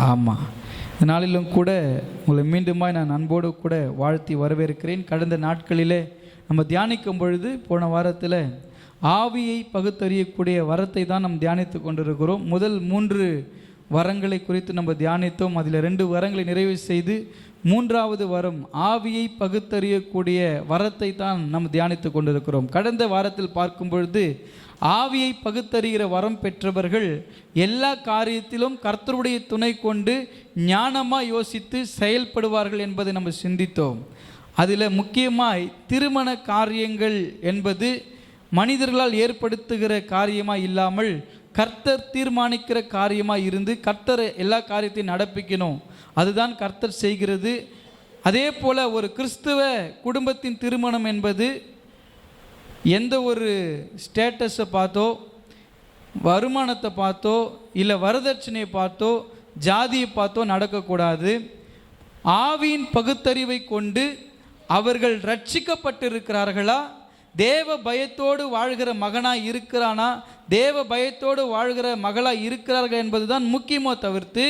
ஆமாம், இந்த நாளிலும் கூட உங்களை மீண்டுமாய் நான் அன்போடு கூட வாழ்த்தி வரவேற்கிறேன். கடந்த நாட்களிலே நம்ம தியானிக்கும் பொழுது போன வாரத்தில் ஆவியை பகுத்தறியக்கூடிய வரத்தை தான் நம்ம தியானித்து கொண்டிருக்கிறோம். முதல் 3 வரங்களை குறித்து நம்ம தியானித்தோம். அதில் 2 வரங்களை நிறைவு செய்து 3வது வரம் ஆவியை பகுத்தறியக்கூடிய வரத்தை தான் நம்ம தியானித்து கொண்டிருக்கிறோம். கடந்த வாரத்தில் பார்க்கும் பொழுது ஆவியை பகுத்தறிகிற வரம் பெற்றவர்கள் எல்லா காரியத்திலும் கர்த்தருடைய துணை கொண்டு ஞானமாக யோசித்து செயல்படுவார்கள் என்பதை நம்ம சிந்தித்தோம். அதில் முக்கியமாய் திருமண காரியங்கள் என்பது மனிதர்களால் ஏற்படுத்துகிற காரியமாக இல்லாமல் கர்த்தர் தீர்மானிக்கிற காரியமாக இருந்து கர்த்தர் எல்லா காரியத்தையும் நடப்பிக்கணும். அதுதான் கர்த்தர் செய்கிறது. அதே போல் ஒரு கிறிஸ்துவ குடும்பத்தின் திருமணம் என்பது எந்த ஒரு ஸ்டேட்டஸை பார்த்தோ, வருமானத்தை பார்த்தோ, இல்லை வரதட்சணையை பார்த்தோ, ஜாதியை பார்த்தோ நடக்கக்கூடாது. ஆவியின் பகுத்தறிவை கொண்டு அவர்கள் ரட்சிக்கப்பட்டிருக்கிறார்களா, தேவ பயத்தோடு வாழ்கிற மகனாக இருக்கிறானா, தேவ பயத்தோடு வாழ்கிற மகளாக இருக்கிறார்கள் என்பது தான் முக்கியமோ தவிர்த்து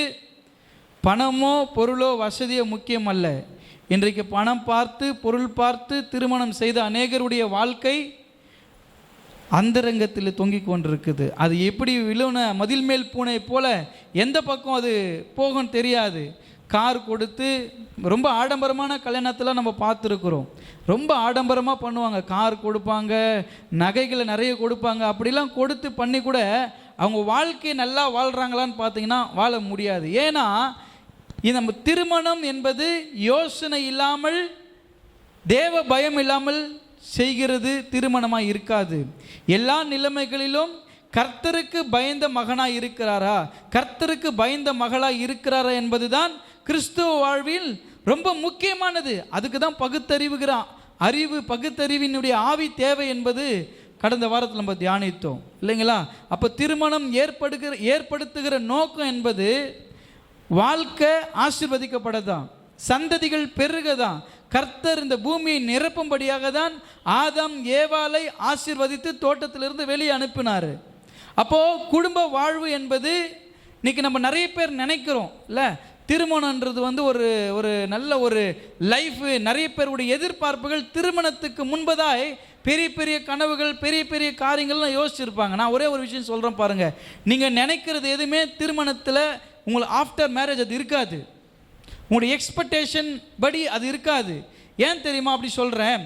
பணமோ பொருளோ வசதியோ முக்கியம் அல்ல. இன்றைக்கு பணம் பார்த்து பொருள் பார்த்து திருமணம் செய்த அநேகருடைய வாழ்க்கை அந்தரங்கத்தில் தொங்கிக் கொண்டிருக்குது. அது எப்படி விழுன மதில் மேல் பூனை போல எந்த பக்கம் அது போகும் தெரியாது. கார் கொடுத்து ரொம்ப ஆடம்பரமான கல்யாணத்தில் நம்ம பார்த்துருக்குறோம். ரொம்ப ஆடம்பரமாக பண்ணுவாங்க, கார் கொடுப்பாங்க, நகைகளை நிறைய கொடுப்பாங்க. அப்படிலாம் கொடுத்து பண்ணி கூட அவங்க வாழ்க்கையை நல்லா வாழ்கிறாங்களான்னு பார்த்தீங்கன்னா வாழ முடியாது. ஏன்னா நம்ம திருமணம் என்பது யோசனை இல்லாமல் தேவ பயம் இல்லாமல் செய்கிறது திருமணமாக இருக்காது. எல்லா நிலைமைகளிலும் கர்த்தருக்கு பயந்த மகனாக இருக்கிறாரா, கர்த்தருக்கு பயந்த மகளாக இருக்கிறாரா என்பது தான் கிறிஸ்துவ வாழ்வில் ரொம்ப முக்கியமானது. அதுக்கு தான் பகுத்தறிவினுடைய ஆவி தேவை என்பது கடந்த வாரத்தில் நம்ம தியானித்தோம் இல்லைங்களா? அப்போ திருமணம் ஏற்படுத்துகிற நோக்கம் என்பது வாழ்க்கை ஆசீர்வதிக்கப்படதான், சந்ததிகள் பெருகதான், கர்த்தர் இந்த பூமியை நிரப்பும்படியாக தான் ஆதாம் ஏவாளை ஆசீர்வதித்து தோட்டத்திலிருந்து வெளியே அனுப்பினார். அப்போது குடும்ப வாழ்வு என்பது இன்னைக்கு நம்ம நிறைய பேர் நினைக்கிறோம் இல்லை, திருமணன்றது ஒரு நல்ல ஒரு லைஃப். நிறைய பேருடைய எதிர்பார்ப்புகள் திருமணத்துக்கு முன்பதாய் பெரிய பெரிய கனவுகள், பெரிய பெரிய காரியங்கள்லாம் யோசிச்சிருப்பாங்க. நான் ஒரே ஒரு விஷயம் சொல்கிறேன் பாருங்கள், நீங்கள் நினைக்கிறது எதுவுமே திருமணத்தில் உங்களுக்கு ஆஃப்டர் மேரேஜ் அது இருக்காது. உங்களுடைய எக்ஸ்பெக்டேஷன் படி அது இருக்காது. ஏன் தெரியுமா அப்படி சொல்கிறேன்?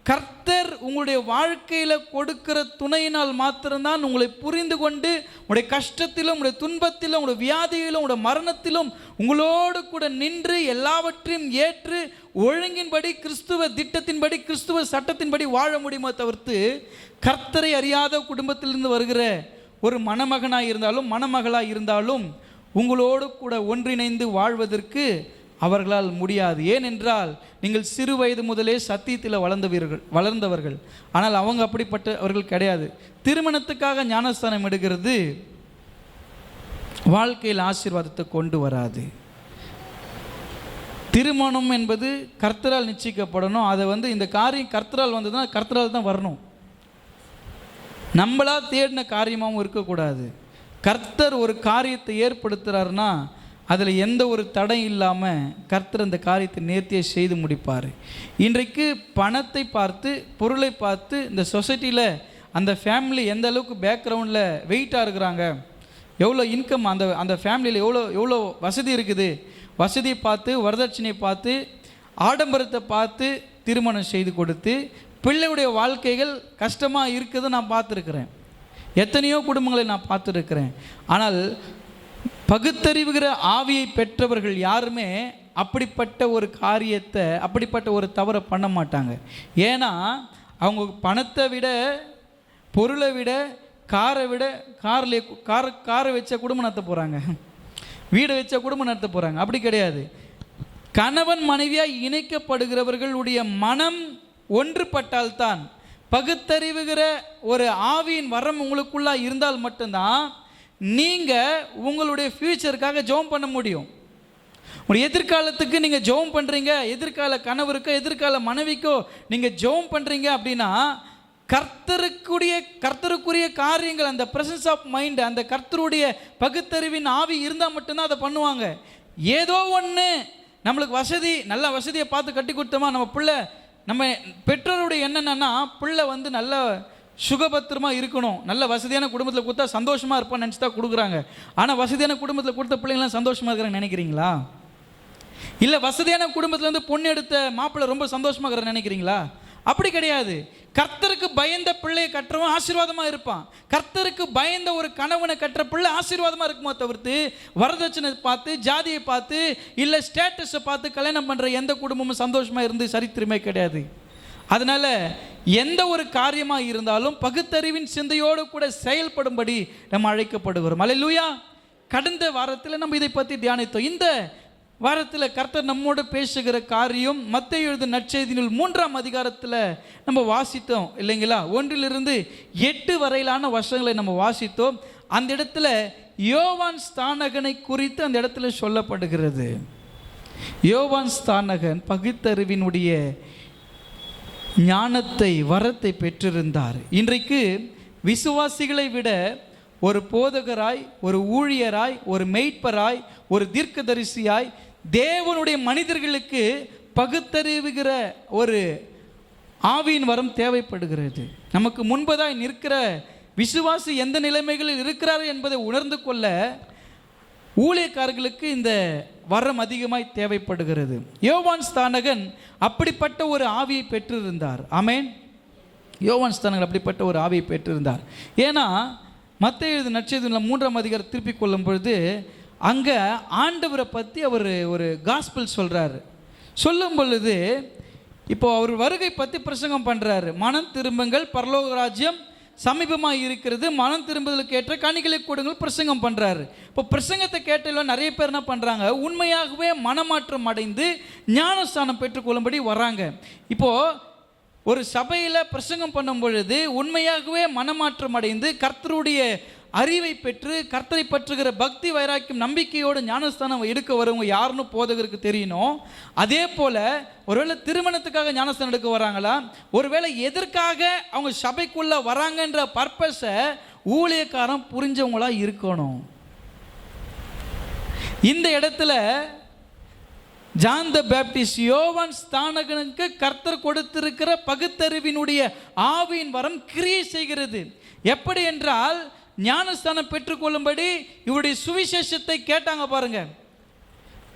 கர்த்தர் உங்களுடைய வாழ்க்கையில் கொடுக்கிற துணையினால் மாத்திரம்தான் உங்களை புரிந்து கொண்டு உங்களுடைய கஷ்டத்திலும், உங்களுடைய துன்பத்திலும், உங்களுடைய வியாதியிலும், உங்களுடைய மரணத்திலும் உங்களோடு கூட நின்று எல்லாவற்றையும் ஏற்று ஒழுங்கின்படி, கிறிஸ்துவ திட்டத்தின்படி, கிறிஸ்துவ சட்டத்தின்படி வாழ முடியுமோ தவிர்த்து கர்த்தரை அறியாத குடும்பத்திலிருந்து வருகிற ஒரு மணமகனாக இருந்தாலும் மணமகளாக இருந்தாலும் உங்களோடு கூட ஒன்றிணைந்து வாழ்வதற்கு அவர்களால் முடியாது. ஏனென்றால் நீங்கள் சிறு வயது முதலே சத்தியத்தில் வளர்ந்தவர்கள். ஆனால் அவங்க அப்படிப்பட்டவர்கள் கிடையாது. திருமணத்துக்காக ஞானஸ்தானம் எடுக்கிறது வாழ்க்கையில் ஆசீர்வாதத்தை கொண்டு வராது. திருமணம் என்பது கர்த்தரால் நிச்சயிக்கப்படணும். அதை இந்த காரியம் கர்த்தரால் வந்ததுன்னா கர்த்தரால் தான் வரணும். நம்மளா தேடின காரியமாகவும் இருக்கக்கூடாது. கர்த்தர் ஒரு காரியத்தை ஏற்படுத்துகிறாருன்னா அதில் எந்த ஒரு தடை இல்லாமல் கர்த்தர் அந்த காரியத்தை நேர்த்தியை செய்து முடிப்பார். இன்றைக்கு பணத்தை பார்த்து, பொருளை பார்த்து இந்த சொசைட்டியில் அந்த ஃபேமிலி எந்த அளவுக்கு பேக்ரவுண்டில் வெயிட்டாக இருக்கிறாங்க, எவ்வளோ இன்கம் அந்த ஃபேமிலியில் எவ்வளோ வசதி இருக்குது, வசதியை பார்த்து, வரதட்சணையை பார்த்து, ஆடம்பரத்தை பார்த்து திருமணம் செய்து கொடுத்து பிள்ளையுடைய வாழ்க்கைகள் கஷ்டமாக இருக்குது நான் பார்த்துருக்குறேன். எத்தனையோ குடும்பங்களை நான் பார்த்துருக்கிறேன். ஆனால் பகுத்தறிவுகிற ஆவியை பெற்றவர்கள் யாருமே அப்படிப்பட்ட ஒரு காரியத்தை, அப்படிப்பட்ட ஒரு தவறை பண்ண மாட்டாங்க. ஏன்னா அவங்க பணத்தை விட, பொருளை விட, காரை விட, காரை வச்ச குடும்பம் நடத்த போகிறாங்க, வீடை வச்ச குடும்பம் நடத்த போகிறாங்க. அப்படி கிடையாது. கணவன் மனைவியாக இணைக்கப்படுகிறவர்களுடைய மனம் ஒன்றுபட்டால்தான், பகுத்தறிவுகிற ஒரு ஆவியின் வரம் உங்களுக்குள்ளா இருந்தால் மட்டும்தான் நீங்கள் உங்களுடைய ஃப்யூச்சருக்காக ஜெபம் பண்ண முடியும். ஒரு எதிர்காலத்துக்கு நீங்கள் ஜெபம் பண்ணுறீங்க, எதிர்கால கணவருக்கோ எதிர்கால மனைவிக்கோ நீங்கள் ஜெபம் பண்ணுறீங்க அப்படின்னா கர்த்தருக்குரிய காரியங்கள், அந்த பிரசன்ஸ் ஆஃப் மைண்ட், அந்த கர்த்தருடைய பகுத்தறிவின் ஆவி இருந்தால் மட்டும்தான் அதை பண்ணுவாங்க. ஏதோ ஒன்று நம்மளுக்கு வசதி, நல்ல வசதியை பார்த்து கட்டி கொடுத்தோமா, நம்ம பிள்ளை, நம்ம பெற்றோருடைய என்னென்னா பிள்ளை வந்து நல்ல சுகபத்திரமாக இருக்கணும், நல்ல வசதியான குடும்பத்தில் கொடுத்தா சந்தோஷமாக இருப்பான்னு நினச்சி தான் கொடுக்குறாங்க. ஆனால் வசதியான குடும்பத்தில் கொடுத்த பிள்ளைங்களாம் சந்தோஷமாக இருக்கிறாங்க நினைக்கிறீங்களா? இல்லை வசதியான குடும்பத்தில் வந்து பொண்ணு எடுத்த மாப்பிள்ளை ரொம்ப சந்தோஷமாக இருக்கிற நினைக்கிறீங்களா? அப்படி கிடையாது. கர்த்தருக்கு பயந்த பிள்ளையை கட்டுறவன் ஆசீர்வாதமாக இருப்பான். கர்த்தருக்கு பயந்த ஒரு கணவனை கட்டுற பிள்ளை ஆசீர்வாதமாக இருக்குமோ தவிர்த்து வரதட்சணை பார்த்து, ஜாதியை பார்த்து, இல்லை ஸ்டேட்டஸை பார்த்து கல்யாணம் பண்ணுற எந்த குடும்பமும் சந்தோஷமாக இருந்து சரித்திரமே கிடையாது. அதனால் எந்த ஒரு காரியமாக இருந்தாலும் பகுத்தறிவின் சிந்தையோடு கூட செயல்படும்படி நம்ம அழைக்கப்படுகிறோம். அல்லேலூயா. கடந்த வாரத்தில் நம்ம இதை பற்றி தியானித்தோம். இந்த வாரத்தில் கர்த்தர் நம்மோடு பேசுகிற காரியம் மத்தேயு எழுதின நற்செய்தியில் 3ஆம் அதிகாரத்தில் நம்ம வாசித்தோம் இல்லைங்களா? 1-8 வரையிலான வசனங்களை நம்ம வாசித்தோம். அந்த இடத்துல யோவான் ஸ்தானகனை குறித்து அந்த இடத்துல சொல்லப்படுகிறது. யோவான் ஸ்தானகன் பகுத்தறிவினுடைய ஞானத்தை, வரத்தை பெற்றிருந்தார். இன்றைக்கு விசுவாசிகளை விட ஒரு போதகராய், ஒரு ஊழியராய், ஒரு மெய்ப்பராய், ஒரு தீர்க்கதரிசியாய் தேவனுடைய மனிதர்களுக்கு பகுத்தறிவுகிற ஒரு ஆவியின் வரம் தேவைப்படுகிறது. நமக்கு முன்பதாய் நிற்கிற விசுவாசி எந்த நிலைமைகளில் இருக்கிறார் என்பதை உணர்ந்து கொள்ள ஊழியக்காரர்களுக்கு இந்த வரம் அதிகமாய் தேவைப்படுகிறது. யோவான் ஸ்தானகன் அப்படிப்பட்ட ஒரு ஆவியை பெற்றிருந்தார். ஆமென். யோவான் ஸ்தானகன் அப்படிப்பட்ட ஒரு ஆவியை பெற்றிருந்தார். ஏன்னா மத்தேயு எழுதின நற்செய்தியில் 3ஆம் அதிகாரம் திருப்பிக் கொள்ளும் பொழுது அங்கே ஆண்டவரை பற்றி அவர் ஒரு காஸ்பல் சொல்கிறார். சொல்லும் பொழுது இப்போது அவர் வருகை பற்றி பிரசங்கம் பண்ணுறாரு. மனம் திரும்புங்கள், பரலோக ராஜ்யம் சமீபமாக இருக்கிறது, மனம் திரும்புதலுக்கு ஏற்ற கனிகளை கொடுங்கள் பிரசங்கம் பண்ணுறாரு. இப்போ பிரசங்கத்தை கேட்டல நிறைய பேர் என்ன பண்ணுறாங்க, உண்மையாகவே மனமாற்றம் அடைந்து ஞானஸ்தானம் பெற்றுக்கொள்ளும்படி வராங்க. இப்போது ஒரு சபையில் பிரசங்கம் பண்ணும் பொழுது உண்மையாகவே மனமாற்றம் அடைந்து கர்த்தருடைய அறிவை பெற்று கர்த்தரை பற்றுகிற பக்தி வைராக்கியம் நம்பிக்கையோடு ஞானஸ்தானம் எடுக்க வரவங்க யாருன்னு போதகருக்கு தெரியணும். அதே போல் ஒருவேளை திருமணத்துக்காக ஞானஸ்தானம் எடுக்க வராங்களா, ஒருவேளை எதற்காக அவங்க சபைக்குள்ளே வராங்கன்ற பர்பஸை ஊழியக்காரன் புரிஞ்சவங்களா இருக்கணும். இந்த இடத்துல ஜான் த பேப்டிஸ்ட் யோவான் ஸ்தானகனுக்கு கர்த்தர் கொடுத்திருக்கிற பகுத்தறிவினுடைய ஆவியின் வரம் கிரியை செய்கிறது. எப்படி என்றால் ஞானஸ்தானம் பெற்றுக்கொள்ளும்படி இவருடைய சுவிசேஷத்தை கேட்டாங்க பாருங்க.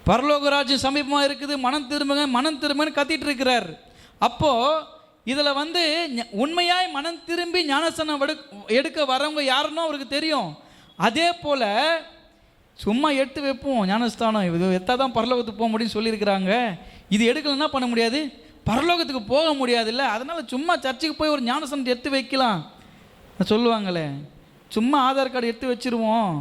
பரலோக ராஜ்யம் சமீபமாக இருக்குது, மனம் திரும்புங்க, மனம் திரும்புங்கன்னு கத்திட்டு இருக்கிறார். அப்போது இதில் வந்து உண்மையாய் மனம் திரும்பி ஞானஸ்தானம் எடுக்க வரவங்க யாருன்னு அவருக்கு தெரியும். அதே போல் சும்மா எடுத்து வைப்போம் ஞானஸ்தானம், இது எத்தா தான் பரலோகத்துக்கு போக முடியும்னு சொல்லியிருக்கிறாங்க, இது எடுக்கலன்னா பண்ண முடியாது, பரலோகத்துக்கு போக முடியாது இல்லை, அதனால் சும்மா சர்ச்சுக்கு போய் ஒரு ஞானஸ்தானத்தை எடுத்து வைக்கலாம் சொல்லுவாங்களே. சும்மா ஆதார் கார்டு எடுத்து வச்சுருவோம்,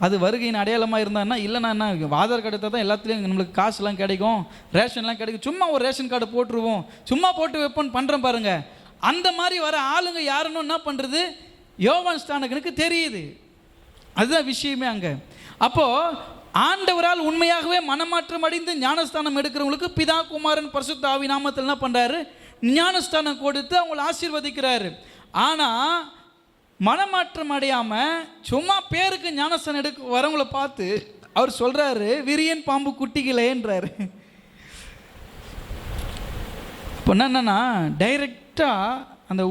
அது வருகையின் அடையாளமாக இருந்தான்னா, இல்லைனா என்ன ஆதார் கார்டு எடுத்தால் தான் எல்லாத்துலேயும் நம்மளுக்கு காசுலாம் கிடைக்கும், ரேஷன்லாம் கிடைக்கும், சும்மா ஒரு ரேஷன் கார்டு போட்டுருவோம், சும்மா போட்டு வைப்போன்னு பண்ணுறோம் பாருங்கள். அந்த மாதிரி வர ஆளுங்க யாருன்னு என்ன பண்ணுறது யோவான் ஸ்தானகனுக்கு தெரியுது. அதுதான் விஷயமே அங்கே. அப்போது ஆண்டவரால் உண்மையாகவே மனமாற்றம் அடைந்து ஞானஸ்தானம் எடுக்கிறவங்களுக்கு பிதா குமாரன் பரிசுத்த ஆவி நாமத்தில் என்ன பண்ணுறாரு, ஞானஸ்தானம் கொடுத்து அவங்களை ஆசீர்வதிக்கிறாரு. ஆனால் மனமாற்றம் அடையாமல் சும்மா பேருக்கு ஞானஸ்தானம் எடுக்க வரவங்களை பார்த்து அவர் சொல்கிறாரு, விரியன் பாம்பு குட்டிகளேன்றாரு. இப்போ என்னன்னா டைரெக்டாக அந்த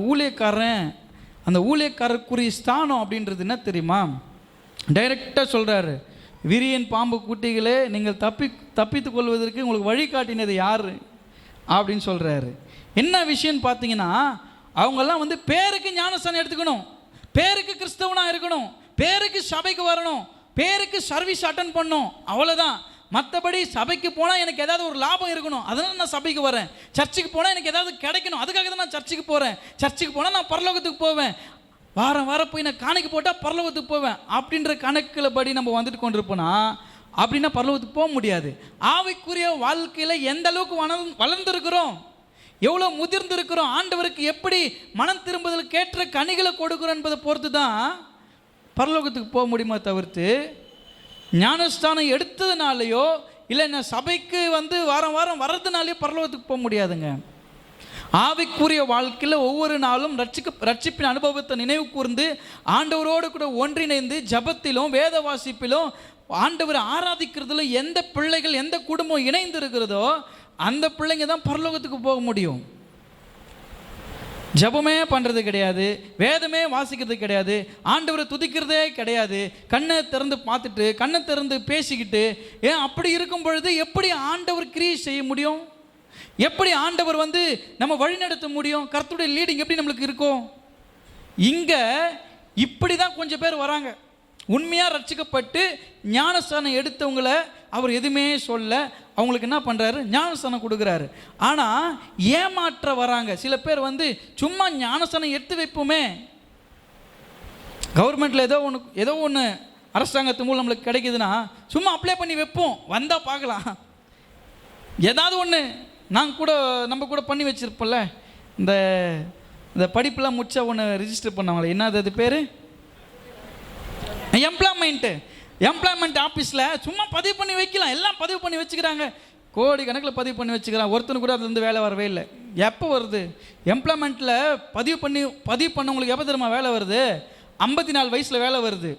ஊழியக்காரருக்குரிய ஸ்தானம் அப்படின்றது என்ன தெரியுமா, டைரெக்டாக சொல்கிறாரு, விரியன் பாம்பு குட்டிகளே நீங்கள் தப்பித்து கொள்வதற்கு உங்களுக்கு வழிகாட்டினது யார் அப்படின்னு சொல்கிறாரு. என்ன விஷயம்னு பார்த்தீங்கன்னா, அவங்கெல்லாம் வந்து பேருக்கு ஞானஸ்தானம் எடுத்துக்கணும், பேருக்கு கிறிஸ்தவனாக இருக்கணும், பேருக்கு சபைக்கு வரணும், பேருக்கு சர்வீஸ் அட்டன் பண்ணணும், அவ்வளோதான். மற்றபடி சபைக்கு போனால் எனக்கு ஏதாவது ஒரு லாபம் இருக்கணும், அதனால் நான் சபைக்கு வரேன், சர்ச்சுக்கு போனால் எனக்கு ஏதாவது கிடைக்கணும், அதுக்காக தான் நான் சர்ச்சுக்கு போகிறேன், சர்ச்சுக்கு போனால் நான் பரலோகத்துக்கு போவேன், வாரம் போய் நான் காணிக்கு போட்டால் பரலோகத்துக்கு போவேன் அப்படின்ற கணக்கில் படி நம்ம வந்துட்டு கொண்டிருப்போனா அப்படின்னா பரலோகத்துக்கு போக முடியாது. ஆவிக்குரிய வாழ்க்கையில் எந்த அளவுக்கு வளர்ந்துருக்கிறோம், எவ்வளோ முதிர்ந்திருக்கிறோம், ஆண்டவருக்கு எப்படி மனம் திரும்புதலுக்கு ஏற்ற கனிகளை கொடுக்குறோம் என்பதை பொறுத்து தான் பரலோகத்துக்கு போக முடியுமா தவிர்த்து ஞானஸ்தானம் எடுத்ததுனாலையோ இல்லை நான் சபைக்கு வந்து வாரம் வர்றதுனாலையோ பரலோகத்துக்கு போக முடியாதுங்க. ஆவிக்குரிய வாழ்க்கையில் ஒவ்வொரு நாளும் ரட்சிப்பின் அனுபவத்தை நினைவு கூர்ந்து ஆண்டவரோடு கூட ஒன்றிணைந்து ஜபத்திலும் வேத வாசிப்பிலும் ஆண்டவரை ஆராதிக்கிறதுல எந்த பிள்ளைகள் எந்த குடும்பம் இணைந்து இருக்கிறதோ அந்த பிள்ளைங்க தான் பரலோகத்துக்கு போக முடியும். ஜபமே பண்ணுறது கிடையாது, வேதமே வாசிக்கிறது கிடையாது, ஆண்டவரை துதிக்கிறதே கிடையாது, கண்ணை திறந்து பார்த்துட்டு கண்ணை திறந்து பேசிக்கிட்டு, ஏன் அப்படி இருக்கும் பொழுது எப்படி ஆண்டவர் கிரியை செய்ய முடியும்? எப்படி ஆண்டவர் நம்ம வழிநடத்த முடியும்? கர்த்தருடைய லீடிங் எப்படி நம்மளுக்கு இருக்கும்? இங்கே இப்படி தான் கொஞ்சம் பேர் வராங்க. உண்மையாக ரட்சிக்கப்பட்டு ஞானஸ்தானம் எடுத்தவங்களை அவர் எதுவுமே சொல்ல, அவங்களுக்கு என்ன பண்ணுறாரு? ஞானஸ்தானம் கொடுக்குறாரு. ஆனால் ஏமாற்ற வராங்க சில பேர். சும்மா ஞானஸ்தானம் எடுத்து வைப்போமே, கவர்மெண்ட்டில் ஏதோ ஒன்று அரசாங்கத்து மூலம் நம்மளுக்கு கிடைக்குதுன்னா சும்மா அப்ளை பண்ணி வைப்போம், வந்தால் பார்க்கலாம். ஏதாவது ஒன்று நம்ம கூட பண்ணி வச்சுருப்போம்ல, இந்த படிப்பெலாம் முடிச்சா ஒன்று ரிஜிஸ்டர் பண்ணாங்களே, என்னது அது பேர்? எம்ப்ளாய்மெண்ட் ஆஃபீஸில் சும்மா பதிவு பண்ணி வைக்கலாம். எல்லாம் பதிவு பண்ணி வச்சுக்கிறாங்க, கோடி கணக்கில் பதிவு பண்ணி வச்சுக்கிறான். ஒருத்தனு கூட அதுலேருந்து வேலை வரவே இல்லை. எப்போ வருது? எம்ப்ளாய்மெண்ட்டில் பதிவு பண்ணவங்களுக்கு எப்போ தெரியுமா வேலை வருது? 54 வயசில் வேலை வருது,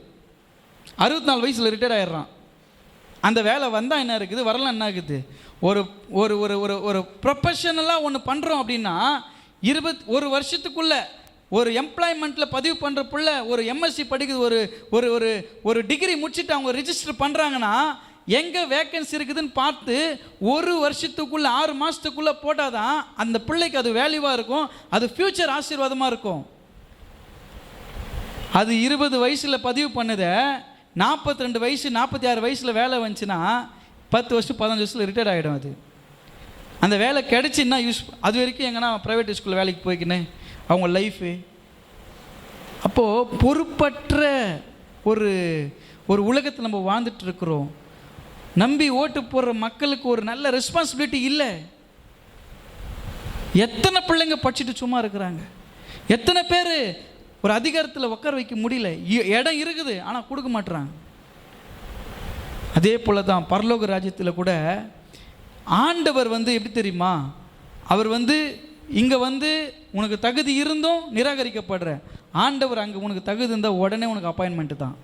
64 வயசில் ரிட்டையர் ஆகிடுறான். அந்த வேலை வந்தால் என்ன இருக்குது, வரலாம் என்ன இருக்குது? ஒரு ஒரு ஒரு ஒரு ஒரு ப்ரொஃபஷனலாக ஒன்று பண்ணுறோம் அப்படின்னா 21 வருஷத்துக்குள்ளே ஒரு எம்ப்ளாய்மெண்ட்டில் பதிவு பண்ணுற பிள்ளை ஒரு எம்எஸ்சி படிக்குது, ஒரு ஒரு ஒரு ஒரு டிகிரி முடிச்சுட்டு அவங்க ரிஜிஸ்டர் பண்ணுறாங்கன்னா எங்கே வேக்கன்சி இருக்குதுன்னு பார்த்து 1 வருஷத்துக்குள்ளே 6 மாதத்துக்குள்ளே போட்டால் தான் அந்த பிள்ளைக்கு அது வேல்யூவாக இருக்கும், அது ஃப்யூச்சர் ஆசீர்வாதமாக இருக்கும். அது 20 வயசில் பதிவு பண்ணுதை 42 வயசு 46 வயசில் வேலை வந்துச்சுன்னா 10 வருஷம் 15 வருஷத்தில் ரிட்டையர் ஆகிடும். அது அந்த வேலை கிடச்சின்னா அது வரைக்கும் எங்கன்னா ப்ரைவேட் ஸ்கூலில் வேலைக்கு போய்க்கின்னு அவங்க லைஃபு. அப்போது பொறுப்பற்ற ஒரு ஒரு உலகத்தில் நம்ம வாழ்ந்துட்டு இருக்கிறோம். நம்பி ஓட்டு போடுற மக்களுக்கு ஒரு நல்ல ரெஸ்பான்சிபிலிட்டி இல்லை. எத்தனை பிள்ளைங்க படிச்சுட்டு சும்மா இருக்கிறாங்க, எத்தனை பேர் ஒரு அதிகாரத்தில் உட்கார வைக்க முடியல, இடம் இருக்குது ஆனால் கொடுக்க மாட்டுறாங்க. அதே போல் தான் பரலோக ராஜ்யத்தில் கூட ஆண்டவர் எப்படி தெரியுமா? அவர் இங்கே உனக்கு தகுதி இருந்தும் நிராகரிக்கப்படுற ஆண்டவர் அங்கே உனக்கு தகுதி இருந்தால் உடனே உனக்கு அப்பாயின்மெண்ட்டு தான்.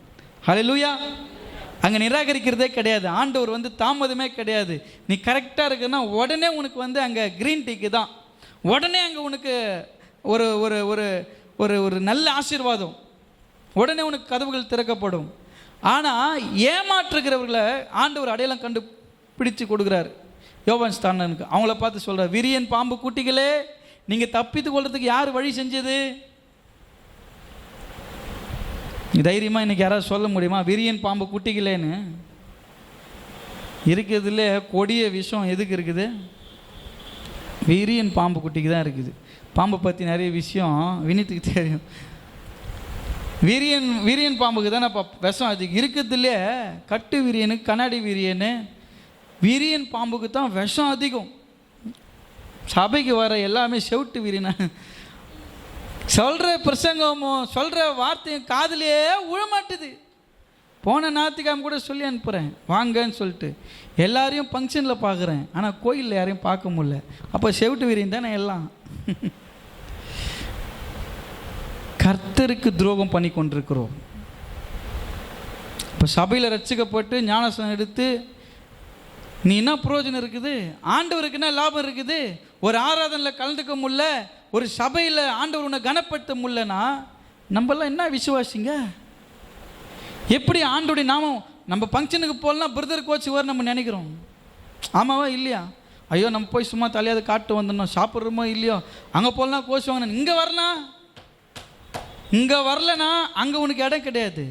ஹல்லேலூயா. அங்கே நிராகரிக்கிறதே கிடையாது. ஆண்டவர் தாமதமே கிடையாது. நீ கரெக்டாக இருக்குன்னா உடனே உனக்கு அங்கே க்ரீன் டீக்கு தான், உடனே அங்கே உனக்கு ஒரு ஒரு ஒரு ஒரு ஒரு நல்ல ஆசீர்வாதம், உடனே உனக்கு கதவுகள் திறக்கப்படும். ஆனால் ஏமாற்றுகிறவர்களை ஆண்டவர் அடையாளம் கண்டு பிடிச்சு கொடுக்குறாரு. யோவான் ஸ்தானனுக்கு அவங்கள பார்த்து சொல்கிறார், விரியன் பாம்பு குட்டிகளே, நீங்கள் தப்பித்து கொள்றதுக்கு யார் வழி செஞ்சது? தைரியமாக இன்றைக்கி யாராவது சொல்ல முடியுமா விரியன் பாம்பு குட்டிகளேன்னு? இருக்கிறதுல கொடிய விஷயம் எதுக்கு இருக்குது? விரியன் பாம்பு குட்டிக்கு தான் இருக்குது. பாம்பை பற்றி நிறைய விஷயம் வினித்துக்கு தெரியும். வீரியன் பாம்புக்கு தானே விஷம் அது இருக்கிறதுலே. கட்டு வீரியனு கண்ணாடி வீரியனு வீரியன் பாம்புக்கு தான் விஷம் அதிகம். சபைக்கு வர எல்லாமே செவிட்டு வீரியன சொல்கிற பிரசங்கமும் சொல்கிற வார்த்தையும் காதுலேயே உழமாட்டுது. போன ஞாயிற்றுக்கிழமை கூட சொல்லி அனுப்புகிறேன் வாங்கன்னு சொல்லிட்டு, எல்லாரையும் ஃபங்க்ஷனில் பார்க்குறேன், ஆனால் கோயிலில் யாரையும் பார்க்க முடியல. அப்போ செவிட்டு வீரியன் தானே எல்லாம். கர்த்தருக்கு துரோகம் பண்ணி கொண்டிருக்கிறோம். இப்போ சபையில் ரட்சிக்கப்பட்டு ஞானஸ்நானம் எடுத்து நீ என்ன பிரயோஜனம் இருக்குது? ஆண்டவருக்கு என்ன லாபம் இருக்குது? ஒரு ஆராதனையில் கலந்துக்க முடியல, ஒரு சபையில் ஆண்டவர் உன்னை கனப்படுத்த முடியலன்னா நம்மளாம் என்ன விசுவாசிங்க? எப்படி ஆண்டோடைய நாமம் நம்ம ஃபங்க்ஷனுக்கு போகலாம் பிரதர் கோச்சு வர நம்ம நினைக்கிறோம். ஆமாவா இல்லையா? ஐயோ நம்ம போய் சும்மா தலையாவது காட்டு வந்துடணும், சாப்பிட்றோமோ இல்லையோ, அங்கே போகலாம் கோச்சு வாங்கணும். இங்கே வரலனா அங்கே உனக்கு இடம் கிடையாது.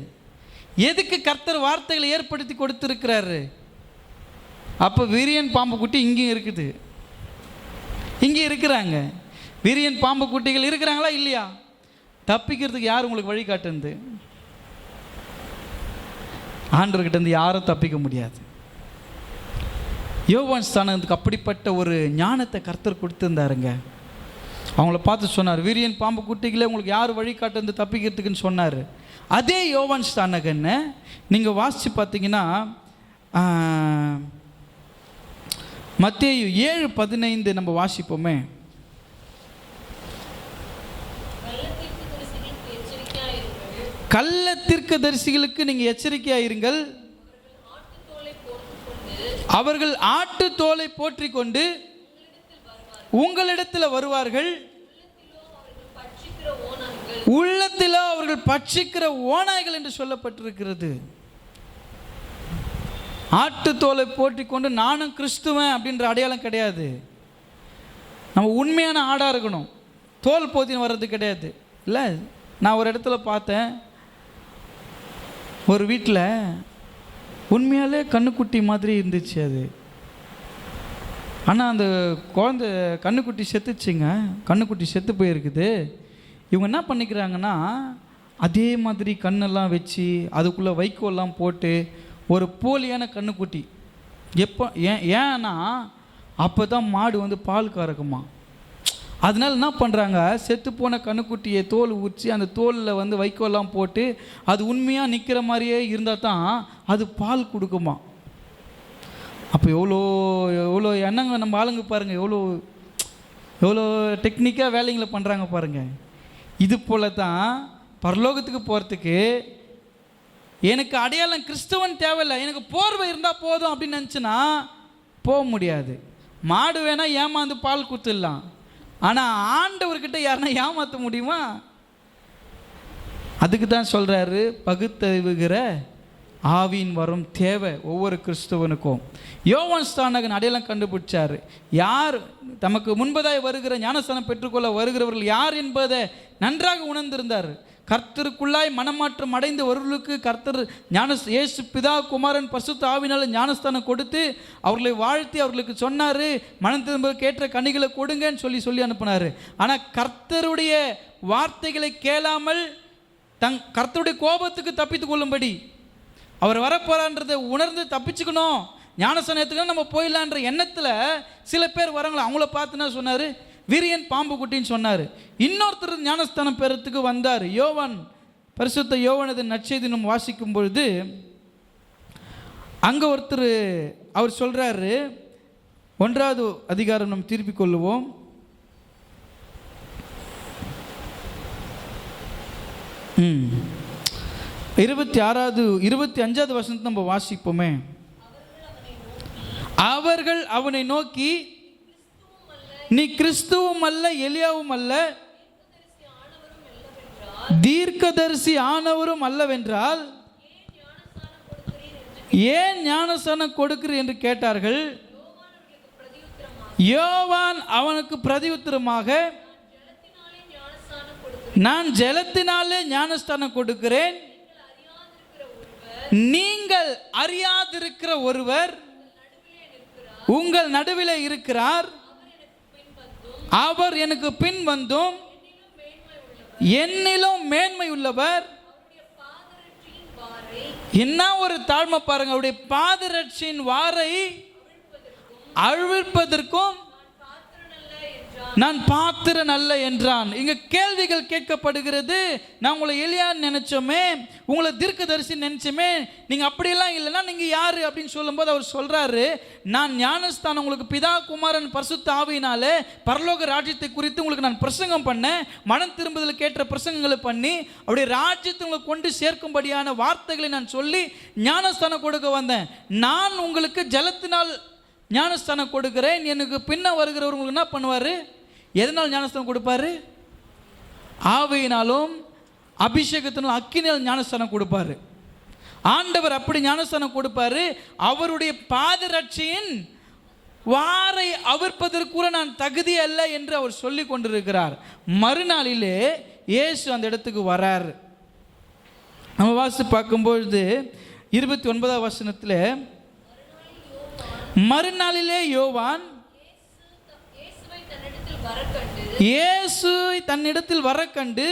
எதுக்கு கர்த்தர் வார்த்தைகளை ஏற்படுத்தி கொடுத்துருக்கிறாரு? அப்போ வீரியன் பாம்பு குட்டி இங்கேயும் இருக்குது, இங்கே இருக்கிறாங்க. வீரியன் பாம்பு குட்டிகள் இருக்கிறாங்களா இல்லையா? தப்பிக்கிறதுக்கு யார் உங்களுக்கு வழிகாட்டுந்து? ஆண்டவர்கிட்ட இருந்து யாரும் தப்பிக்க முடியாது. யோவான் ஸ்தானத்துக்கு அப்படிப்பட்ட ஒரு ஞானத்தை கர்த்தர் கொடுத்துருந்தாருங்க. அவங்கள பார்த்து சொன்னார், வீரியன் பாம்பு குட்டிகளே, உங்களுக்கு யார் வழிகாட்டு தப்பிக்கிறதுக்குன்னு சொன்னார். அதே யோவான் ஸ்தானகன்னு நீங்கள் வாசித்து பார்த்தீங்கன்னா மத்தேயு 7:15 நம்ம வாசிப்போமே. கள்ள தீர்க்கதரிசிகளுக்கு நீங்கள் எச்சரிக்கையாயிருங்கள். அவர்கள் ஆட்டு தோலை போற்றி கொண்டு உங்களிடத்தில் வருவார்கள், உள்ளத்திலோ அவர்கள் பட்சிக்கிற ஓநாய்கள் என்று சொல்லப்பட்டிருக்கிறது. ஆட்டு தோலை போற்றி கொண்டு நானும் கிறிஸ்துவன் அப்படின்ற அடையாளம் கிடையாது. நம்ம உண்மையான ஆடாக இருக்கணும், தோல் போத்தின்னு வர்றது கிடையாது. இல்லை, நான் ஒரு இடத்துல பார்த்தேன், ஒரு வீட்டில் உண்மையாலே கண்ணுக்குட்டி மாதிரி இருந்துச்சு அது. ஆனால் அந்த குழந்தை கண்ணுக்குட்டி செத்துச்சுங்க, கண்ணுக்குட்டி செத்து போயிருக்குது. இவங்க என்ன பண்ணிக்கிறாங்கன்னா, அதே மாதிரி கண்ணெல்லாம் வச்சு அதுக்குள்ளே வைக்கோல்லாம் போட்டு ஒரு போலியான கண்ணுக்குட்டி. ஏன்னா அப்போ தான் மாடு வந்து பால் கறக்குமா. அதனால என்ன பண்ணுறாங்க, செத்து போன கண்ணுக்குட்டியை தோல் உரித்து அந்த தோலில் வந்து வைக்கோல்லாம் போட்டு அது உண்மையாக நிற்கிற மாதிரியே இருந்தால் தான் அது பால் கொடுக்குமா. அப்போ எவ்வளோ எவ்வளோ எண்ணங்க நம்ம ஆளுங்க பாருங்கள், எவ்வளோ டெக்னிக்காக வேலைங்களை பண்ணுறாங்க பாருங்கள். இது போல தான் பரலோகத்துக்கு போகிறதுக்கு எனக்கு அடையாளம் கிறிஸ்தவன் தேவையில்லை, எனக்கு போர்வை இருந்தால் போதும் அப்படின்னு நினச்சின்னா போக முடியாது. மாடு வேணால் ஏமாந்து பால் குத்துடலாம், ஆனால் ஆண்டவர்கிட்ட யாருன்னா ஏமாற்ற முடியுமா? அதுக்கு தான் சொல்கிறாரு, பகுத்தறிவுகிற ஆவியின் வரும் தேவை ஒவ்வொரு கிறிஸ்தவனுக்கும். யோவான் ஸ்நானகன் அடையாளம் கண்டுபிடிச்சார். யார் தமக்கு முன்பதாய் வருகிற ஞானஸ்நானம் பெற்றுக்கொள்ள வருகிறவர்கள் யார் என்பதை நன்றாக உணர்ந்திருந்தார். கர்த்தருக்குள்ளாய் மனமாற்றம் அடைந்த ஒருவர்களுக்கு கர்த்தர் இயேசு பிதா குமாரன் பரிசுத்த ஆவியினால ஞானஸ்தானம் கொடுத்து அவர்களை வாழ்த்தி அவர்களுக்கு சொன்னார், மனம் திரும்புவதற்கு ஏற்ற கனிகளை கொடுங்கன்னு சொல்லி அனுப்பினார். ஆனால் கர்த்தருடைய வார்த்தைகளை கேளாமல் கர்த்தருடைய கோபத்துக்கு தப்பித்து கொள்ளும்படி, அவர் வரப்போறான்றதை உணர்ந்து தப்பிச்சுக்கணும், ஞானஸ்தானத்துக்கு நம்ம போயிடலான்ற எண்ணத்தில் சில பேர் வராங்களா. அவங்கள பார்த்துன்னா சொன்னார், வீரியன் பாம்பு குட்டின்னு சொன்னார். இன்னொருத்தர் ஞானஸ்தானம் பெறத்துக்கு வந்தார். யோவான், பரிசுத்த யோவானது நற்செய்தி நம்ம வாசிக்கும் பொழுது அங்கே ஒருத்தர் அவர் சொல்கிறாரு, 1வது அதிகாரம் நம்ம திருப்பிக் கொள்ளுவோம். ம் 25வது வசனத்தை நம்ம வாசிப்போமே. அவர்கள் அவனை நோக்கி, நீ கிறிஸ்துவும் அல்ல, எலியாவும் அல்ல, தீர்க்கதரிசி ஆனவரும் அல்லவென்றால் ஏன் ஞானஸ்நானம் கொடுக்கிறீர் என்று கேட்டார்கள். யோவான் அவனுக்கு பிரதியுத்தரமாக, நான் ஜலத்தினாலே ஞானஸ்நானம் கொடுக்கிறேன், நீங்கள் அறியாதிருக்கிற ஒருவர் உங்கள் நடுவில் இருக்கிறார், அவர் எனக்கு பின் வந்தும் என்னிலும் மேன்மை உள்ளவர். என்ன ஒரு தாழ்மை பாருங்க, அவருடைய பாதரட்சியின் வாரை அவிழ்ப்பதற்கும் நான் பாத்திரன் அல்ல என்றான். இங்க கேள்விகள் கேட்கப்படுகிறது. நான் உங்களை எலியான்னு நினைச்சோமே, உங்களை தீர்க்கதரிசி நினைச்சோமே, நீங்க அப்படியெல்லாம் இல்லைன்னா நீங்க யாரு அப்படின்னு சொல்லும்போது அவர் சொல்றாரு, நான் ஞானஸ்தானம் உங்களுக்கு பிதா குமாரன் பரிசுத்த ஆவியினாலே பரலோக ராஜ்யத்தை குறித்து உங்களுக்கு நான் பிரசங்கம் பண்ணேன், மனம் திரும்புதலுக்கு ஏற்ற பிரசங்கங்களை பண்ணி அவருடைய ராஜ்யத்தை உங்களுக்கு கொண்டு சேர்க்கும்படியான வார்த்தைகளை நான் சொல்லி ஞானஸ்தானம் கொடுக்க வந்தேன். நான் உங்களுக்கு ஜலத்தினால் ஞானஸ்தானம் கொடுக்கிறேன், எனக்கு பின்ன வருகிறவர் உங்களுக்கு என்ன பண்ணுவார்? எதனால் ஞானஸ்தானம் கொடுப்பாரு? ஆவியினாலும் அபிஷேகத்தினாலும் அக்கினியால் ஞானஸ்தானம் கொடுப்பாரு. ஆண்டவர் அப்படி ஞானஸ்தானம் கொடுப்பாரு. அவருடைய பாதரட்சியின் வாரை அவிர்ப்பதற்குள்ள நான் தகுதி அல்ல என்று அவர் சொல்லி கொண்டிருக்கிறார். மறுநாளிலே இயேசு அந்த இடத்துக்கு வரார். நம்ம வாசி பார்க்கும்பொழுது 29வது வசனத்தில், மறுநாளிலே யோவான் இயேசு தன்னிடத்தில் வர கண்டு,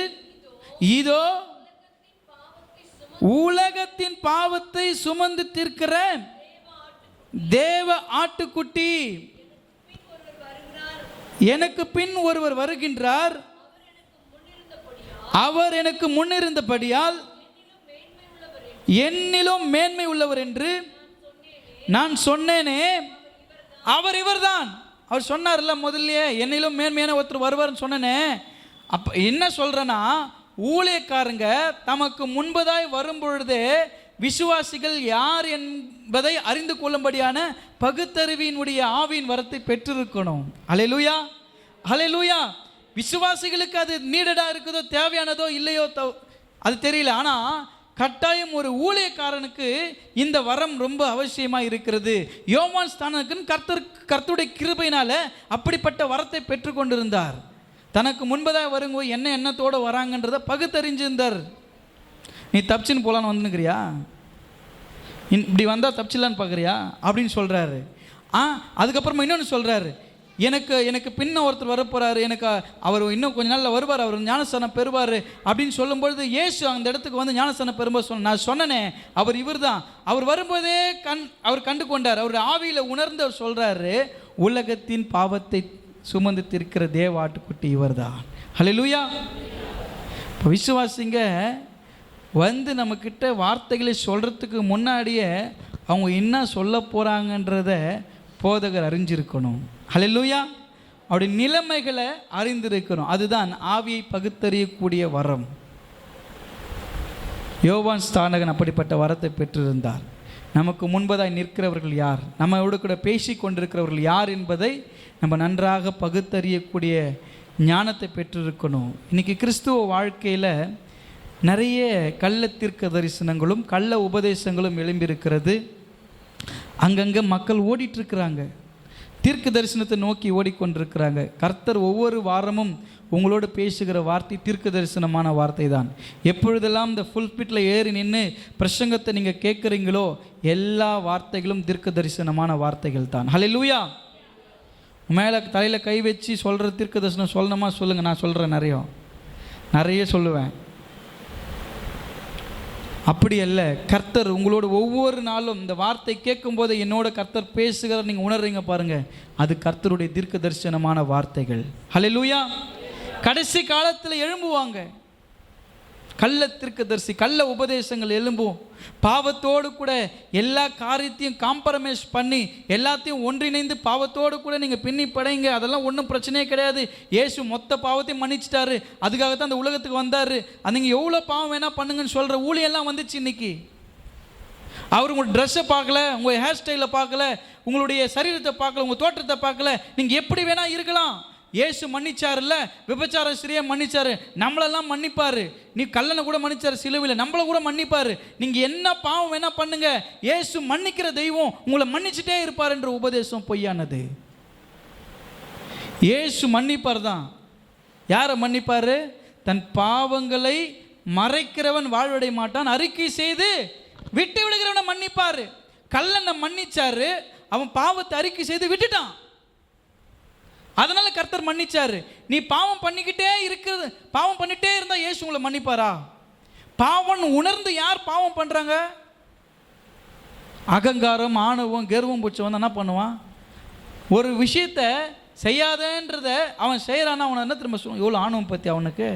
இதோ உலகத்தின் பாவத்தை சுமந்து தீர்க்கிற தேவ ஆட்டுக்குட்டி, எனக்கு பின் ஒருவர் வருகின்றார், அவர் எனக்கு முன்னிருந்தபடியால் என்னிலும் மேன்மை உள்ளவர் என்று நான் சொன்னேனே, அவர் இவர்தான். அவர் சொன்னார்ல முதல்லையே, என்னிலும் மேன்மையான ஒருத்தர் வருவார்னு சொன்னேனே. அப்போ என்ன சொல்கிறேன்னா, ஊழியக்காரங்க தமக்கு முன்பதாய் வரும்பொழுதே விசுவாசிகள் யார் என்பதை அறிந்து கொள்ளும்படியான பகுத்தறிவினுடைய ஆவியின் வரத்தை பெற்றிருக்கணும். அல்லேலூயா, அல்லேலூயா. விசுவாசிகளுக்கு அது நீடடா இருக்குதோ, தேவையானதோ இல்லையோ அது தெரியல. ஆனால் கட்டாயம் ஒரு ஊழியக்காரனுக்கு இந்த வரம் ரொம்ப அவசியமாக இருக்கிறது. யோவான் ஸ்நானகன் கர்த்தருடைய கிருபையினால அப்படிப்பட்ட வரத்தை பெற்றுக்கொண்டிருந்தார். தனக்கு முன்பதாக வருங்க என்ன எண்ணத்தோடு வராங்கன்றதை பகுத்தறிஞ்சிருந்தார். நீ தப்பிச்சின்னு போகலான்னு வந்துனுக்கிறியா, இப்படி வந்தால் தப்பிச்சிடலான்னு பார்க்குறியா அப்படின்னு சொல்கிறாரு. அதுக்கப்புறமா இன்னொன்று சொல்கிறாரு, எனக்கு பின்ன ஒருத்தர் வரப்போகிறாரு, எனக்கு அவர் இன்னும் கொஞ்ச நாளில் வருவார், அவர் ஞானஸ்தானம் பெறுவார் அப்படின்னு சொல்லும்பொழுது இயேசு அந்த இடத்துக்கு வந்து ஞானஸ்தானம் பெறும்போது நான் சொன்னனே அவர் இவர் தான். அவர் வரும்போதே அவர் கண்டு கொண்டார். அவர் ஆவியில் உணர்ந்து அவர் சொல்கிறாரு, உலகத்தின் பாவத்தை சுமந்து தீர்க்கிற தேவ ஆட்டுக்குட்டி இவர் தான். அல்லேலூயா. இப்போ விசுவாசிங்க வந்து நம்மக்கிட்ட வார்த்தைகளை சொல்கிறதுக்கு முன்னாடியே அவங்க என்ன சொல்ல போகிறாங்கன்றத போதகர் அறிஞ்சிருக்கணும். அல்லேலூயா. அப்படி நிலைமைகளை அறிந்திருக்கணும். அதுதான் ஆவியை பகுத்தறியக்கூடிய வரம். யோவான் ஸ்நானகன் அப்படிப்பட்ட வரத்தை பெற்றிருந்தார். நமக்கு முன்பதாய் நிற்கிறவர்கள் யார், நம்மளோடு கூட பேசி கொண்டிருக்கிறவர்கள் யார் என்பதை நம்ம நன்றாக பகுத்தறியக்கூடிய ஞானத்தை பெற்றிருக்கணும். இன்றைக்கி கிறிஸ்துவ வாழ்க்கையில் நிறைய கள்ள தீர்க்க தரிசனங்களும் கள்ள உபதேசங்களும் எழும்பியிருக்கிறது. அங்கங்கே மக்கள் ஓடிட்டுருக்கிறாங்க, தீர்க்க தரிசனத்தை நோக்கி ஓடிக்கொண்டிருக்கிறாங்க. கர்த்தர் ஒவ்வொரு வாரமும் உங்களோடு பேசுகிற வார்த்தை தீர்க்க தரிசனமான வார்த்தை தான். எப்பொழுதெல்லாம் இந்த ஃபுல்பிட்டில் ஏறி நின்று பிரசங்கத்தை நீங்கள் கேட்குறீங்களோ எல்லா வார்த்தைகளும் தீர்க்க தரிசனமான வார்த்தைகள் தான். அல்லேலூயா. மேலே தலையில் கை வச்சு சொல்கிற தீர்க்க தரிசனம் சொல்லணுமா சொல்லுங்கள், நான் சொல்கிறேன், நிறைய சொல்லுவேன். அப்படி அல்ல, கர்த்தர் உங்களோட ஒவ்வொரு நாளும் இந்த வார்த்தை கேட்கும்போது என்னோட கர்த்தர் பேசுகிற நீங்கள் உணர்றீங்க பாருங்கள், அது கர்த்தருடைய தீர்க்க தரிசனமான வார்த்தைகள். அல்லேலூயா. கடைசி காலத்தில் எழும்புவாங்க கள்ள தீர்க்கதரிசி, கள்ள உபதேசங்கள் எழும்பும். பாவத்தோடு கூட எல்லா காரியத்தையும் காம்ப்ரமைஸ் பண்ணி எல்லாத்தையும் ஒன்றிணைந்து பாவத்தோடு கூட நீங்கள் பின்னி படைங்க, அதெல்லாம் ஒன்றும் பிரச்சனையே கிடையாது. இயேசு மொத்த பாவத்தையும் மன்னிச்சிட்டாரு, அதுக்காகத்தான் அந்த உலகத்துக்கு வந்தார். அது நீங்கள் எவ்வளோ பாவம் வேணால் பண்ணுங்கன்னு சொல்கிற ஊழியெல்லாம் வந்துச்சு இன்னைக்கு. அவர் உங்கள் ட்ரெஸ்ஸை பார்க்கல, உங்கள் ஹேர் ஸ்டைலை பார்க்கல, உங்களுடைய சரீரத்தை பார்க்கல, உங்கள் தோற்றத்தை பார்க்கல, நீங்கள் எப்படி வேணால் இருக்கலாம். இயேசு மன்னிச்சாருல்ல, விபச்சார ஸ்திரியை மன்னிச்சாரு, நம்மளெல்லாம் மன்னிப்பார். நீ கல்லனை கூட மன்னிச்சார் சிலுவையில், நம்மளை கூட மன்னிப்பார். நீங்கள் என்ன பாவம் வேணா பண்ணுங்க, இயேசு மன்னிக்கிற தெய்வம், உங்களை மன்னிச்சுட்டே இருப்பார் என்ற உபதேசம் பொய்யானது. இயேசு மன்னிப்பார் தான். யாரை மன்னிப்பார்? தன் பாவங்களை மறைக்கிறவன் வாழ்வடைய மாட்டான், அறிக்கை செய்து விட்டு விடுகிறவனை மன்னிப்பார். கல்லனை மன்னிச்சாரு, அவன் பாவத்தை அறிக்கை செய்து விட்டுட்டான், அதனால கர்த்தர் மன்னிச்சாரு. நீ பாவம் பண்ணிக்கிட்டே இருக்கிறது, பாவம் பண்ணிட்டே இருந்தா இயேசு உங்களை மன்னிப்பாரா? பாவம் உணர்ந்து யார் பாவம் பண்றாங்க? அகங்காரம், ஆணவம், கர்வம் பிடிச்சவன் என்ன பண்ணுவான்? ஒரு விஷயத்தை செய்யாதன்றத அவன் செய்கிறான்னா அவனை என்ன திரும்ப சொல்லுவான்? எவ்வளோ ஆணவம் பற்றி அவனுக்கு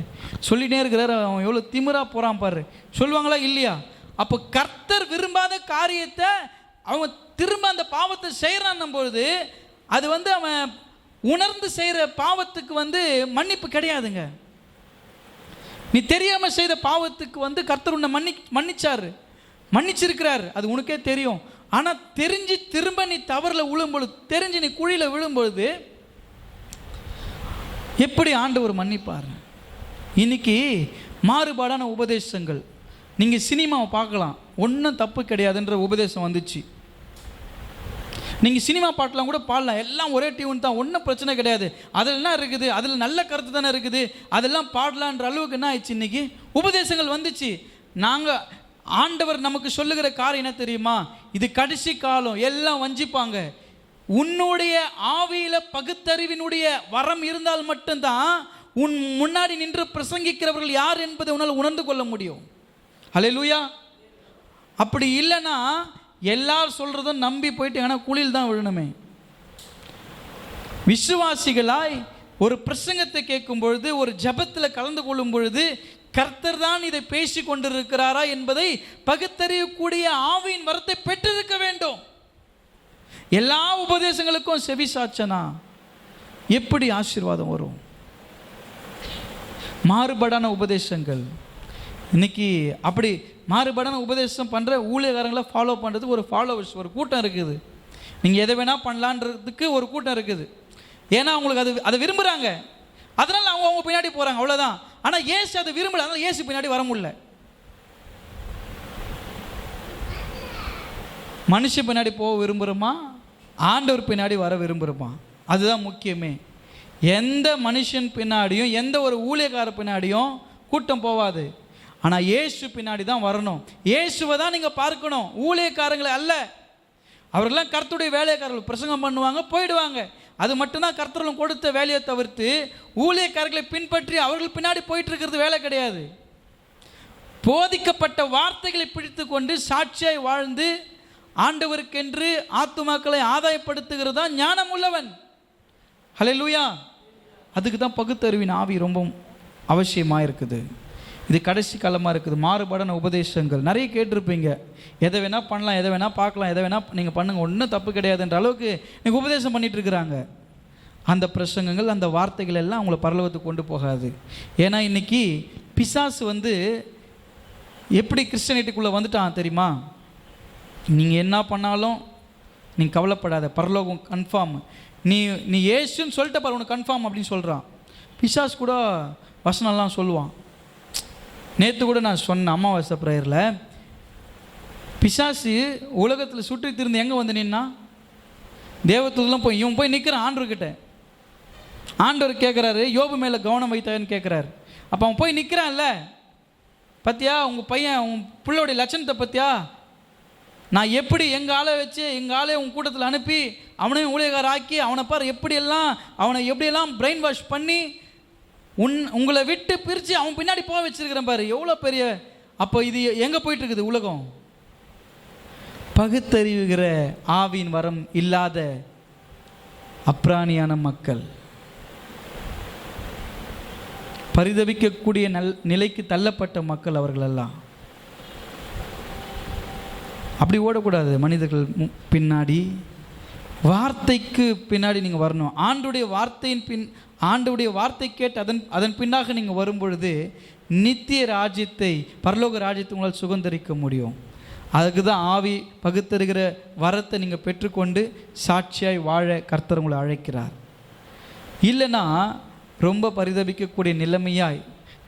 சொல்லிட்டே இருக்கிறார், அவன் எவ்வளோ திமிரா போகிறான் பாரு, சொல்லுவாங்களா இல்லையா? அப்போ கர்த்தர் விரும்பாத காரியத்தை அவன் திரும்ப அந்த பாவத்தை செய்கிறான்னும் பொழுது அது அவன் உணர்ந்து செய்கிற பாவத்துக்கு மன்னிப்பு கிடையாதுங்க. நீ தெரியாமல் செய்த பாவத்துக்கு கர்த்தர் உன்னை மன்னிச்சாரு, மன்னிச்சிருக்கிறார், அது உனக்கே தெரியும். ஆனால் தெரிஞ்சு திரும்ப நீ தவறில் விழும்பொழுது, தெரிஞ்சு நீ குழியில் விழும்பொழுது எப்படி ஆண்டவர் மன்னிப்பார்? இன்னைக்கு மாறுபாடான உபதேசங்கள், நீங்கள் சினிமாவை பார்க்கலாம், ஒன்றும் தப்பு கிடையாதுன்ற உபதேசம் வந்துச்சு. நீங்கள் சினிமா பாட்டெலாம் கூட பாடலாம், எல்லாம் ஒரே டியூன் தான், ஒன்றும் பிரச்சனை கிடையாது, அதில் என்ன இருக்குது, அதில் நல்ல கருத்து தானே இருக்குது, அதெல்லாம் பாடலான்ற அளவுக்கு என்ன ஆயிடுச்சு? இன்றைக்கி உபதேசங்கள் வந்துச்சு. நாங்கள் ஆண்டவர் நமக்கு சொல்லுகிற காரியம் என்ன தெரியுமா? இது கடைசி காலம், எல்லாம் வஞ்சிப்பாங்க. உன்னுடைய ஆவியில் பகுத்தறிவினுடைய வரம் இருந்தால் மட்டும்தான் உன் முன்னாடி நின்று பிரசங்கிக்கிறவர்கள் யார் என்பதை உன்னால் உணர்ந்து கொள்ள முடியும். அல்லேலூயா. அப்படி இல்லைன்னா எல்லாரும் சொல்கிறதும் நம்பி போயிட்டு ஏன்னா குழியில் தான் விழணுமே. விசுவாசிகளாய் ஒரு பிரசங்கத்தை கேட்கும் பொழுது, ஒரு ஜபத்தில் கலந்து கொள்ளும் பொழுது கர்த்தர் தான் இதை பேசி கொண்டிருக்கிறாரா என்பதை பகுத்தறியக்கூடிய ஆவியின் வரத்தை பெற்றிருக்க வேண்டும். எல்லா உபதேசங்களுக்கும் செவி சாச்சனா எப்படி ஆசீர்வாதம் வரும்? மாறுபாடான உபதேசங்கள். இன்றைக்கி அப்படி மாறுபாடான உபதேசம் பண்ணுற ஊழியக்காரங்களை ஃபாலோ பண்ணுறதுக்கு ஒரு ஃபாலோவர்ஸ், ஒரு கூட்டம் இருக்குது. நீங்கள் எதை வேணால் பண்ணலான்றதுக்கு ஒரு கூட்டம் இருக்குது. ஏன்னா அவங்களுக்கு அதை விரும்புகிறாங்க, அதனால் அவங்க பின்னாடி போகிறாங்க, அவ்வளோதான். ஆனால் ஏசு அதை விரும்பல, அதனால் ஏசு பின்னாடி வர முடியல. மனுஷன் பின்னாடி போக விரும்புகிறோமா, ஆண்டவர் பின்னாடி வர விரும்புகிறோமா? அதுதான் முக்கியமே. எந்த மனுஷன் பின்னாடியும் எந்த ஒரு ஊழியக்கார பின்னாடியும் கூட்டம் போவாது. ஆனால் இயேசு பின்னாடி தான் வரணும். இயேசுவை தான் நீங்கள் பார்க்கணும், ஊழியக்காரங்களை அல்ல. அவர்களெல்லாம் கர்த்தருடைய வேலைக்காரர்கள், பிரசங்கம் பண்ணுவாங்க, போயிடுவாங்க. அது மட்டும்தான் கர்த்தர்களும் கொடுத்த வேலையை தவிர்த்து ஊழியக்காரர்களை பின்பற்றி அவர்கள் பின்னாடி போயிட்டு இருக்கிறது வேலை கிடையாது. போதிக்கப்பட்ட வார்த்தைகளை பிடித்து கொண்டு சாட்சியாய் வாழ்ந்து ஆண்டவருக்கென்று ஆத்துமாக்களை ஆதாயப்படுத்துகிறது தான் ஞானம் உள்ளவன். ஹல்லேலூயா. அதுக்கு தான் பகுத்தறிவின் ஆவி ரொம்ப அவசியமாக இருக்குது. இது கடைசி காலமாக இருக்குது. மாறுபாடான உபதேசங்கள் நிறைய கேட்டிருப்பீங்க. எதை வேணால் பண்ணலாம், எதை வேணால் பார்க்கலாம், எதை வேணால் நீங்கள் பண்ணுங்கள், ஒன்றும் தப்பு கிடையாதுன்ற அளவுக்கு நீங்கள் உபதேசம் பண்ணிகிட்டு இருக்கிறாங்க. அந்த பிரசங்கங்கள், அந்த வார்த்தைகள் எல்லாம் அவங்கள பரலோகத்துக்கு கொண்டு போகாது. ஏன்னா இன்றைக்கி பிசாசு எப்படி கிறிஸ்டியானிட்டிக்குள்ளே வந்துட்டான் தெரியுமா? நீங்கள் என்ன பண்ணாலும் நீங்கள் கவலைப்படாத, பரலோகம் கன்ஃபார்ம், நீ ஏசுன்னு சொல்லிட்ட பாரு, உனக்கு கன்ஃபார்ம் அப்படின்னு சொல்கிறான். பிசாசு கூட வசனம்லாம் சொல்லுவான். நேற்று கூட நான் சொன்னேன் அமாவாசை ப்ரேயரில், பிசாசு உலகத்தில் சுற்றி திருந்து எங்கே வந்து நின்னா, தேவதூதெல்லாம் இவன் போய் நிற்கிறான் ஆண்டவர்கிட்ட. ஆண்டவர் கேட்குறாரு, யோபு மேலே கவனம் வைத்தான்னு கேட்குறாரு. அப்போ அவன் போய் நிற்கிறான்ல, பத்தியா உங்கள் பையன் உன் பிள்ளையோடைய லட்சணத்தை பற்றியா, நான் எப்படி எங்கள் ஆளை வச்சு எங்கள் ஆளை உன் கூட்டத்தில் அனுப்பி அவனையும் ஊழியக்கார ஆக்கி அவனை பாரு எப்படியெல்லாம் பிரெயின் வாஷ் பண்ணி உங்களை விட்டு பிரித்து அவன் பின்னாடி போக வச்சிருக்கிறேன் பாரு, எவ்வளோ பெரிய. அப்போ இது எங்கே போயிட்டு இருக்குது உலகம்? பகுத்தறிவுகிற ஆவியின் வரம் இல்லாத அப்ராணியான மக்கள், பரிதவிக்கக்கூடிய நிலைக்கு தள்ளப்பட்ட மக்கள் அவர்களெல்லாம். அப்படி ஓடக்கூடாது. மனிதர்கள் பின்னாடி, வார்த்தைக்கு பின்னாடி நீங்கள் வரணும். ஆண்டவுடைய வார்த்தை கேட்டு அதன் பின்னாக நீங்கள் வரும்பொழுது நித்திய ராஜ்யத்தை, பரலோக ராஜ்யத்தை உங்களால் சுதந்திரிக்க முடியும். அதுக்கு தான் ஆவி பகுத்தறிகிற வரத்தை நீங்கள் பெற்றுக்கொண்டு சாட்சியாய் வாழ கர்த்தர் உங்களை அழைக்கிறார். இல்லைன்னா ரொம்ப பரிதபிக்கக்கூடிய நிலைமையாய்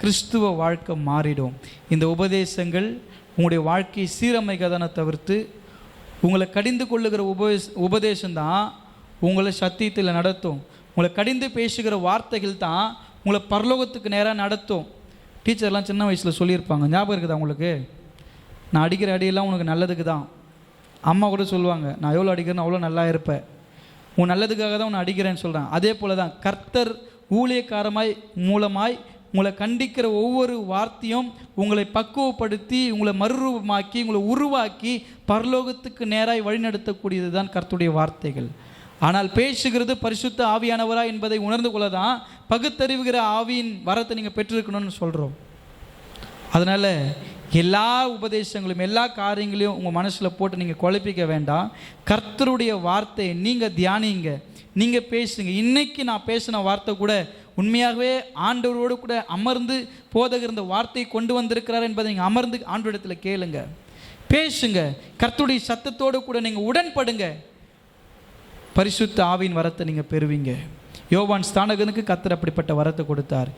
கிறிஸ்துவ வாழ்க்கை மாறிடும். இந்த உபதேசங்கள் உங்களுடைய வாழ்க்கையை சீரமைக்காதான தவிர்த்து உங்களை கடிந்து கொள்ளுகிற உபதேசம்தான் உங்களை சத்தியத்தில் நடத்தும். உங்களை கடிந்து பேசுகிற வார்த்தைகள் தான் உங்களை பரலோகத்துக்கு நேராக நடத்தும். டீச்சர்லாம் சின்ன வயசில் சொல்லியிருப்பாங்க, ஞாபகம் இருக்குதா உங்களுக்கு? நான் அடிக்கிற அடியெல்லாம் உனக்கு நல்லதுக்கு தான். அம்மா கூட சொல்லுவாங்க, நான் எவ்வளோ அடிக்கிறேன்னு அவ்வளோ நல்லா இருப்பேன், உன் நல்லதுக்காக தான் உன்னை அடிக்கிறேன்னு சொல்கிறேன். அதே போல் தான் கர்த்தர் ஊழியக்காரமாய் மூலமாய் உங்களை கண்டிக்கிற ஒவ்வொரு வார்த்தையும் உங்களை பக்குவப்படுத்தி உங்களை மறுரூபமாக்கி உங்களை உருவாக்கி பரலோகத்துக்கு நேராய் வழிநடத்தக்கூடியது தான் கர்த்தருடைய வார்த்தைகள். ஆனால் பேசுகிறது பரிசுத்த ஆவியானவரா என்பதை உணர்ந்து கொள்ள தான் பகுத்தறிவுகிற ஆவியின் வரத்தை நீங்கள் பெற்றிருக்கணும்னு சொல்கிறோம். அதனால் எல்லா உபதேசங்களும் எல்லா காரியங்களையும் உங்கள் மனசில் போட்டு நீங்கள் குழப்பிக்க வேண்டாம். கர்த்தருடைய வார்த்தையை நீங்கள் தியானிங்க, நீங்கள் பேசுங்க. இன்றைக்கி நான் பேசின வார்த்தை கூட உண்மையாகவே ஆண்டவரோடு கூட அமர்ந்து போதகர் இந்த வார்த்தையை கொண்டு வந்திருக்கிறார் என்பதை நீங்கள் அமர்ந்து ஆண்டவரிடத்தில் கேளுங்க, பேசுங்க. கர்த்தருடைய சத்தத்தோடு கூட நீங்கள் உடன்படுங்க. பரிசுத்த ஆவியின் வரத்தை நீங்கள் பெறுவீங்க. யோவான் ஸ்நானகனுக்கு கர்த்தர் அப்படிப்பட்ட வரத்தை கொடுத்தார்.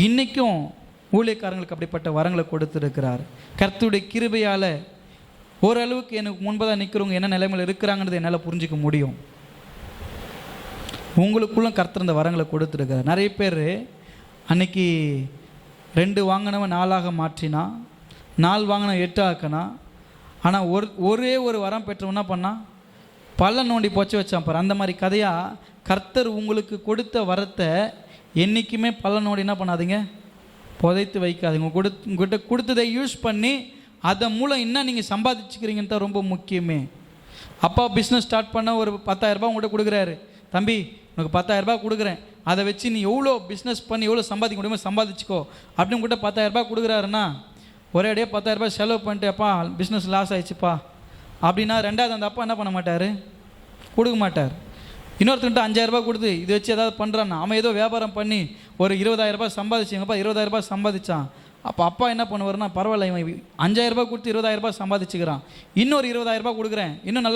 இன்றைக்கும் ஊழியக்காரங்களுக்கு அப்படிப்பட்ட வரங்களை கொடுத்துருக்கிறார். கர்த்தருடைய கிருபையால் ஓரளவுக்கு எனக்கு முன்பதாக நிற்கிறவங்க என்ன நிலைமையில் இருக்கிறாங்கன்றது என்னால் புரிஞ்சிக்க முடியும். உங்களுக்குள்ளும் கர்த்தர் இந்த வரங்களை கொடுத்துருக்கிறார். நிறைய பேர் அன்னைக்கு 2 வாங்கினவன் 4 மாற்றினா, 4 வாங்கினவன் 8 ஆக்கினா. ஆனால் ஒரே ஒரு வரம் பெற்றவனா பண்ணால் பல நோண்டி பொச்ச வச்சான் பாரு. அந்த மாதிரி கதையாக கர்த்தர் உங்களுக்கு கொடுத்த வரத்தை என்றைக்குமே பல நோண்டி என்ன பண்ணாதீங்க, புதைத்து வைக்காதீங்க. உங்கள்கிட்ட கொடுத்ததை யூஸ் பண்ணி அதன் மூலம் என்ன நீங்கள் சம்பாதிச்சுக்கிறீங்கன்னு தான் ரொம்ப முக்கியமே. அப்பா பிஸ்னஸ் ஸ்டார்ட் பண்ண ஒரு 10,000 ரூபாய் உங்கள்கிட்ட கொடுக்குறாரு, தம்பி உனக்கு 10,000 ரூபாய் கொடுக்குறேன், அதை வச்சு நீ எவ்வளோ பிஸ்னஸ் பண்ணி எவ்வளோ சம்பாதிக்க முடியுமோ சம்பாதிச்சுக்கோ அப்படின்னு உங்கள்கிட்ட 10,000 ரூபாய் கொடுக்குறாருன்னா ஒரே அடியே 10,000 ரூபாய் செலவு பண்ணிட்டு அப்பா பிஸ்னஸ் லாஸ் ஆயிடுச்சுப்பா அப்படின்னா ரெண்டாவது அந்த அப்பா என்ன பண்ண மாட்டார், கொடுக்க மாட்டார். இன்னொருத்தர்கிட்ட 5,000 ரூபாய் கொடுத்து இதை வச்சு ஏதாவது பண்ணுறான்னா அவன் ஏதோ வியாபாரம் பண்ணி ஒரு 20,000 ரூபாய் சம்பாதிச்சு, எங்கள் அப்பா 20,000 ரூபாய் சம்பாதிச்சான். அப்போ அப்பா என்ன பண்ணுவார்னா, பரவாயில்ல இவன் 5,000 ரூபாய் கொடுத்து 20,000 ரூபாய் சம்பாதிச்சுக்கிறான், இன்னொரு 20,000 ரூபாய் கொடுக்குறேன், இன்னும் நல்லா